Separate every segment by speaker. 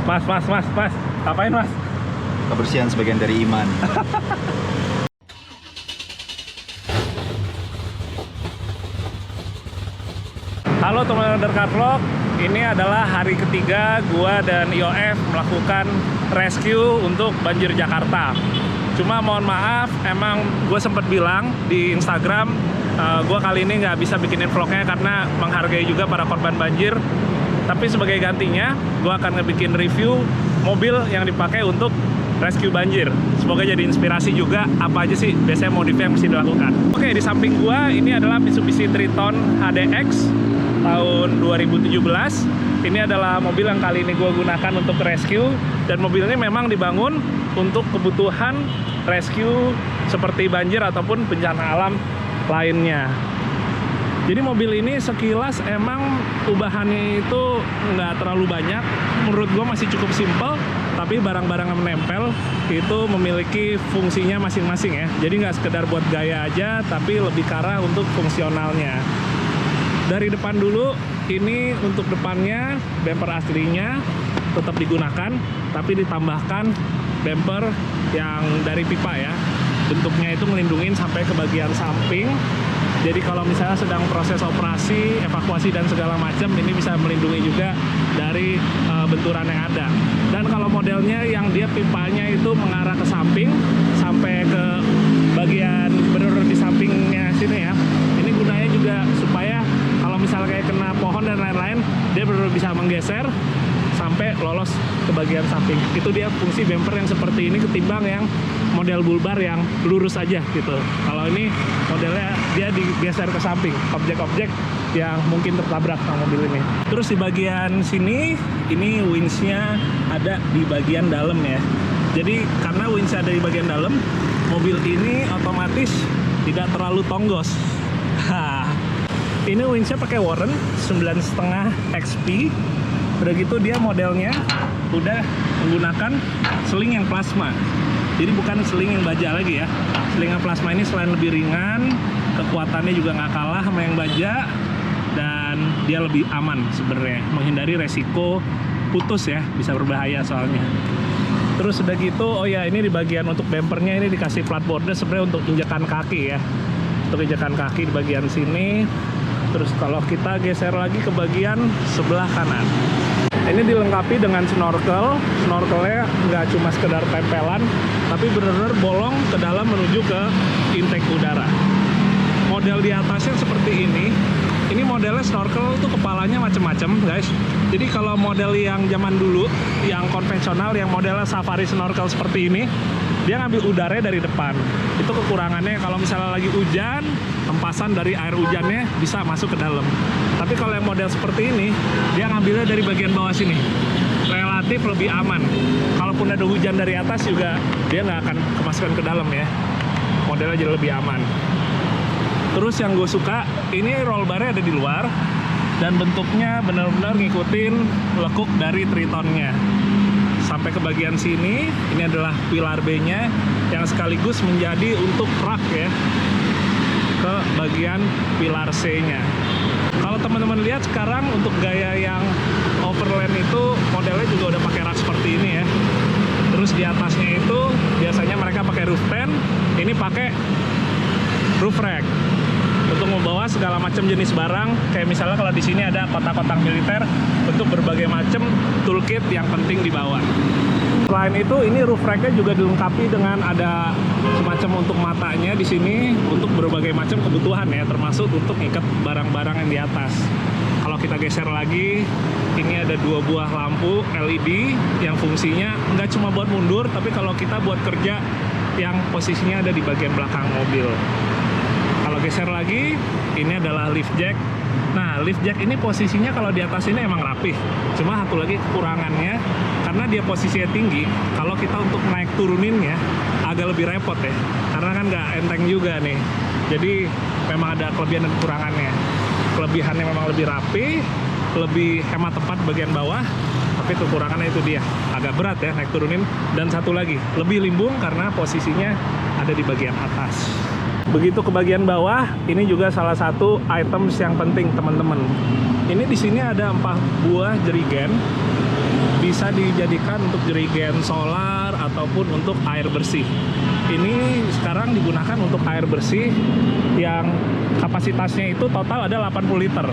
Speaker 1: Mas. Ngapain, Mas?
Speaker 2: Kebersihan sebagian dari iman.
Speaker 1: Halo teman Undercar Vlog, ini adalah hari ketiga gua dan IOF melakukan rescue untuk banjir Jakarta. Cuma mohon maaf, emang gue sempat bilang di Instagram, gue kali ini nggak bisa bikinin vlognya karena menghargai juga para korban banjir. Tapi sebagai gantinya, gue akan ngebikin review mobil yang dipakai untuk rescue banjir. Semoga jadi inspirasi juga apa aja sih biasanya modif yang mesti dilakukan. Oke, di samping gue ini adalah Mitsubishi Triton HDX tahun 2017. Ini adalah mobil yang kali ini gue gunakan untuk rescue, dan mobil ini memang dibangun untuk kebutuhan rescue seperti banjir ataupun bencana alam lainnya. Jadi mobil ini sekilas emang ubahannya itu nggak terlalu banyak, menurut gue masih cukup simple, tapi barang-barang yang menempel itu memiliki fungsinya masing-masing ya. Jadi nggak sekedar buat gaya aja, tapi lebih ke arah untuk fungsionalnya. Dari depan dulu, ini untuk depannya bumper aslinya tetap digunakan, tapi ditambahkan bumper yang dari pipa ya. Bentuknya itu ngelindungin sampai ke bagian samping. Jadi kalau misalnya sedang proses operasi, evakuasi dan segala macam, ini bisa melindungi juga dari benturan yang ada. Dan kalau modelnya yang dia pipanya itu mengarah ke samping sampai ke bagian bener di sampingnya sini ya. Ini gunanya juga supaya kalau misalnya kayak kena pohon dan lain-lain, dia benar-benar bisa menggeser sampai lolos ke bagian samping. Itu dia fungsi bumper yang seperti ini ketimbang yang model bulbar yang lurus aja gitu. Kalau ini modelnya dia digeser ke samping, objek-objek yang mungkin tertabrak sama mobil ini. Terus di bagian sini, ini winch-nya ada di bagian dalam ya. Jadi karena winch ada di bagian dalam, mobil ini otomatis tidak terlalu tonggos. Ini winch-nya pakai Warren 9,5 XP. Udah gitu dia modelnya udah menggunakan seling yang plasma. Jadi bukan seling yang baja lagi ya. Seling yang plasma ini selain lebih ringan, kekuatannya juga nggak kalah sama yang baja, dan dia lebih aman sebenarnya, menghindari resiko putus ya, bisa berbahaya soalnya. Terus udah gitu, oh ya ini di bagian untuk bumpernya ini dikasih flat border sebenarnya untuk injakan kaki ya. Untuk injakan kaki di bagian sini. Terus kalau kita geser lagi ke bagian sebelah kanan, ini dilengkapi dengan snorkel. Snorkelnya nggak cuma sekedar tempelan, tapi benar-benar bolong ke dalam menuju ke intake udara. Model di atasnya seperti ini. Ini modelnya snorkel itu kepalanya macam-macam guys. Jadi kalau model yang zaman dulu, yang konvensional, yang modelnya safari snorkel seperti ini, dia ngambil udaranya dari depan. Itu kekurangannya kalau misalnya lagi hujan, hempasan dari air hujannya bisa masuk ke dalam. Tapi kalau yang model seperti ini, dia ngambilnya dari bagian bawah sini. Relatif lebih aman. Kalaupun ada hujan dari atas juga, dia nggak akan kemasukan ke dalam ya. Modelnya jadi lebih aman. Terus yang gue suka, ini roll bar-nya ada di luar, dan bentuknya benar-benar ngikutin lekuk dari Tritonnya. Sampai ke bagian sini, ini adalah pilar B-nya yang sekaligus menjadi untuk rak ya, ke bagian pilar C-nya. Kalau teman-teman lihat sekarang untuk gaya yang overland itu modelnya juga udah pakai rak seperti ini ya. Terus di atasnya itu biasanya mereka pakai roof tent, ini pakai roof rack untuk membawa segala macam jenis barang. Kayak misalnya kalau di sini ada kotak-kotak militer untuk berbagai macam toolkit yang penting dibawa. Selain itu, ini roof rack-nya juga dilengkapi dengan ada semacam untuk matanya di sini untuk berbagai macam kebutuhan ya, termasuk untuk ikat barang-barang yang di atas. Kalau kita geser lagi, ini ada 2 buah lampu LED yang fungsinya nggak cuma buat mundur, tapi kalau kita buat kerja yang posisinya ada di bagian belakang mobil. Kalau geser lagi, ini adalah lift jack. Nah, lift jack ini posisinya kalau di atas ini emang rapih. Cuma satu lagi kekurangannya, karena dia posisinya tinggi, kalau kita untuk naik turuninnya agak lebih repot ya. Karena kan nggak enteng juga nih. Jadi memang ada kelebihan dan kekurangannya. Kelebihannya memang lebih rapi, lebih hemat tempat bagian bawah, tapi kekurangannya itu dia. Agak berat ya naik turunin. Dan satu lagi, lebih limbung karena posisinya ada di bagian atas. Begitu ke bagian bawah, ini juga salah satu items yang penting teman-teman. Ini di sini ada 4 buah jerigen bisa dijadikan untuk jerigen solar ataupun untuk air bersih. Ini sekarang digunakan untuk air bersih yang kapasitasnya itu total ada 80 liter.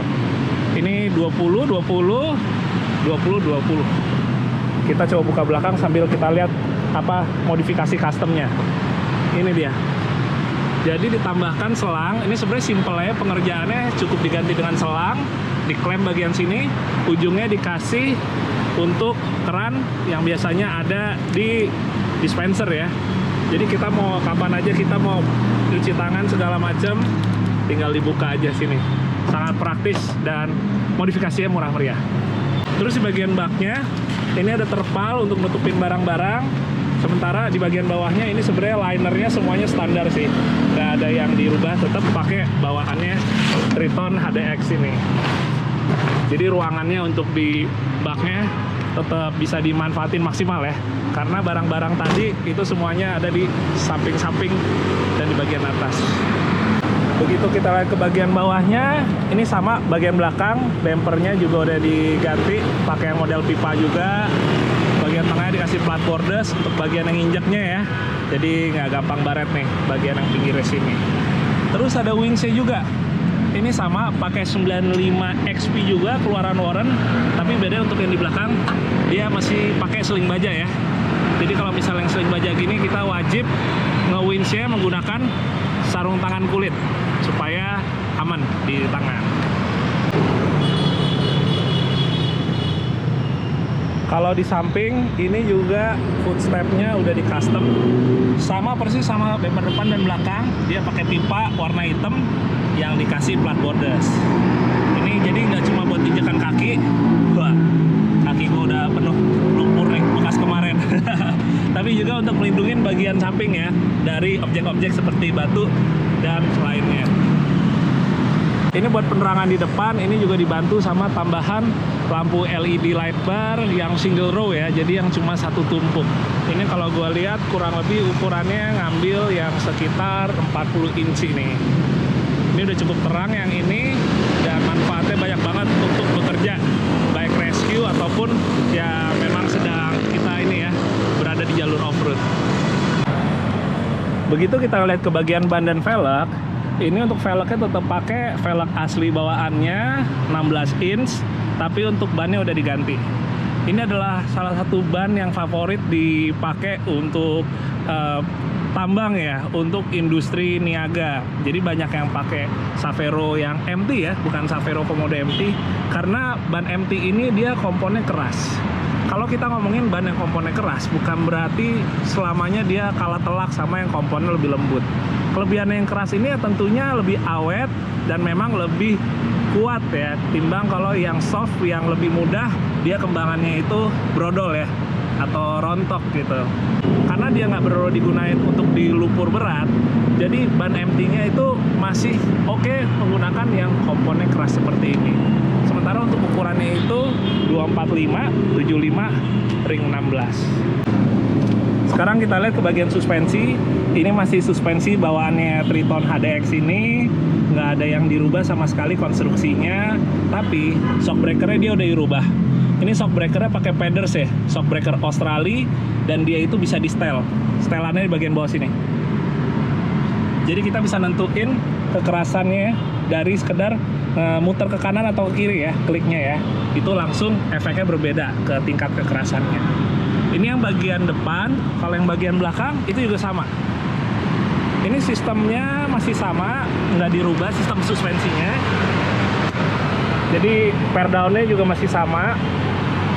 Speaker 1: Ini 20, 20, 20, 20. Kita coba buka belakang sambil kita lihat apa modifikasi customnya. Ini dia. Jadi ditambahkan selang. Ini sebenarnya simple ya pengerjaannya, cukup diganti dengan selang, diklem bagian sini, ujungnya dikasih untuk keran yang biasanya ada di dispenser ya. Jadi kita mau kapan aja kita mau cuci tangan segala macam, tinggal dibuka aja sini. Sangat praktis dan modifikasinya murah meriah. Terus di bagian baknya ini ada terpal untuk nutupin barang-barang. Sementara di bagian bawahnya ini sebenarnya linernya semuanya standar sih, nggak ada yang dirubah, tetap pakai bawaannya Triton HDX ini. Jadi ruangannya untuk di baknya tetap bisa dimanfaatin maksimal ya, karena barang-barang tadi itu semuanya ada di samping-samping dan di bagian atas. Begitu kita lihat ke bagian bawahnya, ini sama bagian belakang, bempernya juga udah diganti pakai model pipa juga. Bagian tengahnya dikasih plat borders untuk bagian yang injeknya ya, jadi nggak gampang baret nih bagian yang pinggirnya sini. Terus ada wingsnya juga, ini sama pakai 95 XP juga keluaran Warren, tapi beda untuk yang di belakang dia masih pakai seling baja ya. Jadi kalau misalnya yang seling baja gini kita wajib nge-winchnya menggunakan sarung tangan kulit supaya aman di tangan. Kalau di samping ini juga footstepnya udah di custom, sama persis sama bumper depan dan belakang. Dia pakai pipa warna hitam yang dikasih plat borders. Ini jadi nggak cuma buat injekan kaki, wah kaki gua udah penuh lumpur nih bekas kemarin. Tapi juga untuk melindungi bagian samping ya dari objek-objek seperti batu dan lainnya. Ini buat penerangan di depan, ini juga dibantu sama tambahan lampu LED light bar yang single row ya, jadi yang cuma satu tumpuk. Ini kalau gua lihat kurang lebih ukurannya ngambil yang sekitar 40 inci nih. Ini udah cukup terang yang ini, dan manfaatnya banyak banget untuk bekerja, baik rescue ataupun ya memang sedang kita ini ya berada di jalur off-road. Begitu kita lihat ke bagian ban dan velg, ini untuk velgnya tetap pakai velg asli bawaannya 16 inch, tapi untuk bannya udah diganti. Ini adalah salah satu ban yang favorit dipakai untuk tambang ya, untuk industri niaga. Jadi banyak yang pakai Savero yang MT ya, bukan Savero Komodo MT, karena ban MT ini dia komponnya keras. Kalau kita ngomongin ban yang komponnya keras, bukan berarti selamanya dia kalah telak sama yang komponnya lebih lembut. Kelebihan yang keras ini ya tentunya lebih awet dan memang lebih kuat ya, timbang kalau yang soft yang lebih mudah dia kembangannya itu brodol ya, atau rontok gitu. Karena dia nggak perlu digunain untuk di lumpur berat, jadi ban MT-nya itu masih oke menggunakan yang komponnya keras seperti ini. Sementara untuk ukurannya itu 245, 75, ring 16. Sekarang kita lihat ke bagian suspensi. Ini masih suspensi bawaannya Triton HDX ini, nggak ada yang dirubah sama sekali konstruksinya. Tapi shock breakernya dia udah dirubah. Ini shock breakernya pakai Peders ya, shock breaker Australia, dan dia itu bisa di setel. Setelannya di bagian bawah sini. Jadi kita bisa nentuin kekerasannya dari sekedar muter ke kanan atau ke kiri ya, kliknya ya. Itu langsung efeknya berbeda ke tingkat kekerasannya. Ini yang bagian depan, kalau yang bagian belakang itu juga sama. Ini sistemnya masih sama, nggak dirubah sistem suspensinya. Jadi pair down-nya juga masih sama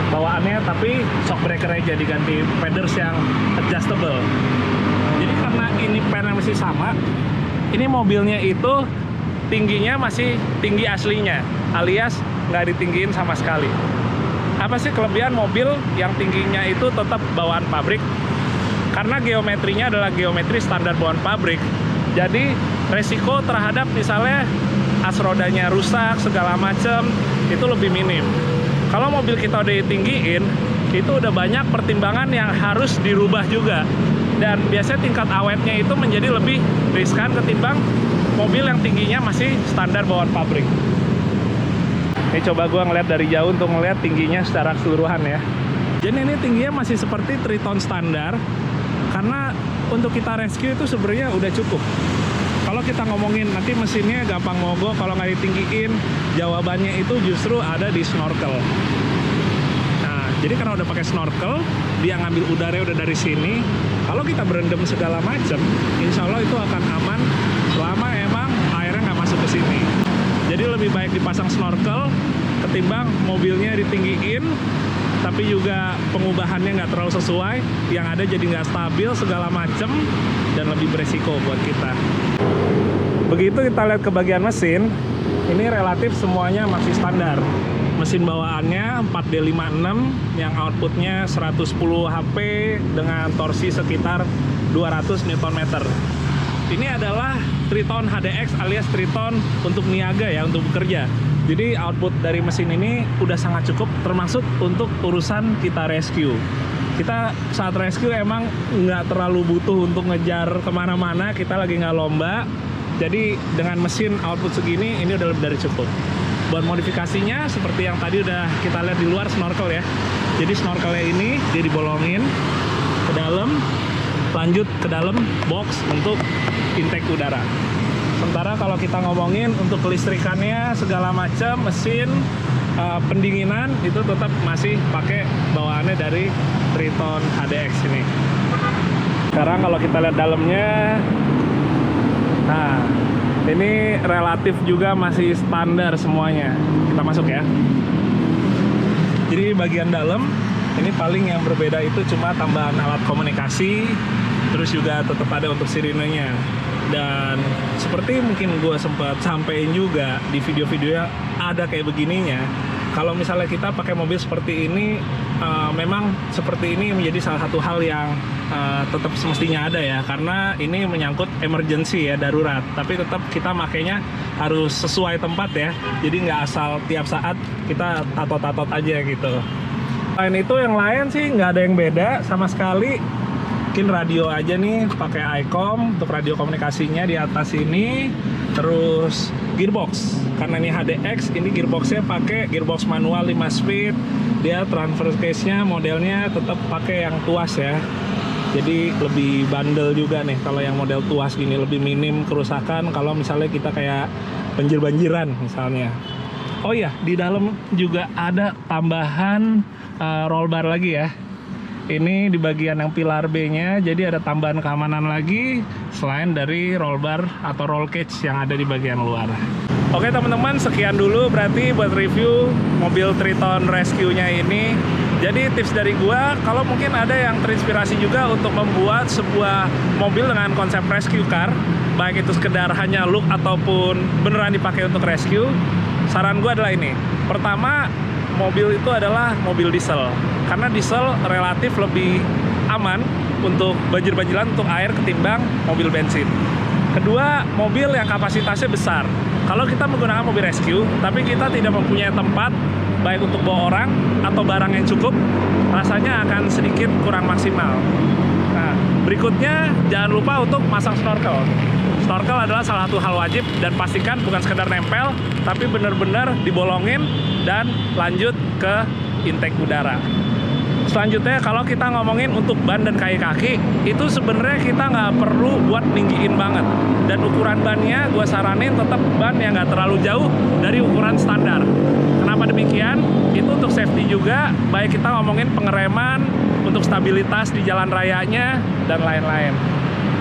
Speaker 1: bawaannya, tapi shock breaker-nya jadi ganti Peders yang adjustable. Jadi karena ini pair-nya masih sama, ini mobilnya itu tingginya masih tinggi aslinya, alias nggak ditinggiin sama sekali. Apa sih kelebihan mobil yang tingginya itu tetap bawaan pabrik? Karena geometrinya adalah geometri standar bawaan pabrik, jadi resiko terhadap misalnya as rodanya rusak segala macam itu lebih minim. Kalau mobil kita udah ditinggiin, itu udah banyak pertimbangan yang harus dirubah juga, dan biasanya tingkat awetnya itu menjadi lebih riskan ketimbang mobil yang tingginya masih standar bawaan pabrik. Ini coba gua ngeliat dari jauh untuk ngeliat tingginya secara keseluruhan ya. Dan ini tingginya masih seperti Triton standar, karena untuk kita rescue itu sebenarnya udah cukup. Kalau kita ngomongin nanti mesinnya gampang mogok kalau nggak ditinggiin, jawabannya itu justru ada di snorkel. Nah, jadi karena udah pakai snorkel, dia ngambil udara udah dari sini. Kalau kita berendam segala macam, insya Allah itu akan aman selama emang airnya nggak masuk ke sini. Jadi lebih baik dipasang snorkel ketimbang mobilnya ditinggiin, tapi juga pengubahannya nggak terlalu sesuai, yang ada jadi nggak stabil segala macem dan lebih beresiko buat kita. Begitu kita lihat ke bagian mesin, ini relatif semuanya masih standar. Mesin bawaannya 4D56 yang outputnya 110 HP dengan torsi sekitar 200 Nm. Ini adalah Triton HDX alias Triton untuk niaga ya, untuk bekerja. Jadi output dari mesin ini udah sangat cukup, termasuk untuk urusan kita rescue. Kita saat rescue emang nggak terlalu butuh untuk ngejar kemana-mana, kita lagi nggak lomba. Jadi dengan mesin output segini, ini udah lebih dari cukup. Buat modifikasinya, seperti yang tadi udah kita lihat di luar snorkel ya. Jadi snorkelnya ini dia dibolongin ke dalam, lanjut ke dalam box untuk intake udara. Sementara kalau kita ngomongin untuk kelistrikannya segala macam, mesin, pendinginan itu tetap masih pakai bawaannya dari Triton HDX ini. Sekarang kalau kita lihat dalamnya, nah ini relatif juga masih standar semuanya. Kita masuk ya. Jadi bagian dalam ini paling yang berbeda itu cuma tambahan alat komunikasi, terus juga tetap ada untuk sirinenya. Dan seperti mungkin gue sempat sampein juga di video-videonya, ada kayak begininya. Kalau misalnya kita pakai mobil seperti ini, memang seperti ini menjadi salah satu hal yang tetap semestinya ada ya, karena ini menyangkut emergency ya, darurat. Tapi tetap kita makainya harus sesuai tempat ya, jadi nggak asal tiap saat kita tatot-tatot aja gitu. Selain itu yang lain sih nggak ada yang beda sama sekali. Mungkin radio aja nih pakai ICOM untuk radio komunikasinya di atas ini. Terus gearbox, karena ini HDX, ini gearboxnya pakai gearbox manual 5 speed. Dia transfer case-nya modelnya tetap pakai yang tuas ya. Jadi lebih bandel juga nih kalau yang model tuas gini, lebih minim kerusakan kalau misalnya kita kayak banjir-banjiran misalnya. Oh iya, di dalam juga ada tambahan roll bar lagi ya. Ini di bagian yang pilar B-nya, jadi ada tambahan keamanan lagi selain dari roll bar atau roll cage yang ada di bagian luar. Oke teman-teman, sekian dulu berarti buat review mobil Triton Rescue-nya ini. Jadi tips dari gua, kalau mungkin ada yang terinspirasi juga untuk membuat sebuah mobil dengan konsep rescue car, baik itu sekedar hanya look ataupun beneran dipakai untuk rescue, saran gua adalah ini. Pertama, mobil itu adalah mobil diesel, karena diesel relatif lebih aman untuk banjir-banjiran, untuk air ketimbang mobil bensin. Kedua, mobil yang kapasitasnya besar. Kalau kita menggunakan mobil rescue, tapi kita tidak mempunyai tempat baik untuk bawa orang atau barang yang cukup, rasanya akan sedikit kurang maksimal. Nah, berikutnya jangan lupa untuk masang snorkel. Snorkel adalah salah satu hal wajib, dan pastikan bukan sekedar nempel, tapi benar-benar dibolongin dan lanjut ke intake udara. Selanjutnya, kalau kita ngomongin untuk ban dan kaki-kaki, itu sebenarnya kita nggak perlu buat ninggiin banget. Dan ukuran bannya gue saranin tetap ban yang nggak terlalu jauh dari ukuran standar. Kenapa demikian? Itu untuk safety juga, baik kita ngomongin pengereman, untuk stabilitas di jalan rayanya, dan lain-lain.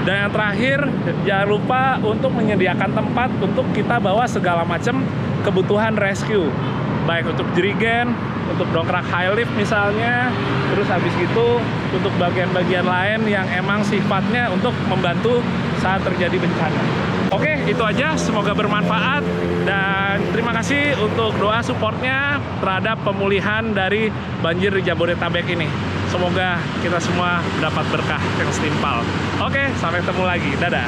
Speaker 1: Dan yang terakhir, jangan lupa untuk menyediakan tempat untuk kita bawa segala macam kebutuhan rescue. Baik untuk jerigen, untuk dongkrak high lift misalnya, terus habis itu untuk bagian-bagian lain yang emang sifatnya untuk membantu saat terjadi bencana. Oke, itu aja, semoga bermanfaat, dan terima kasih untuk doa supportnya terhadap pemulihan dari banjir di Jabodetabek ini. Semoga kita semua dapat berkah yang setimpal. Oke, sampai ketemu lagi, dadah.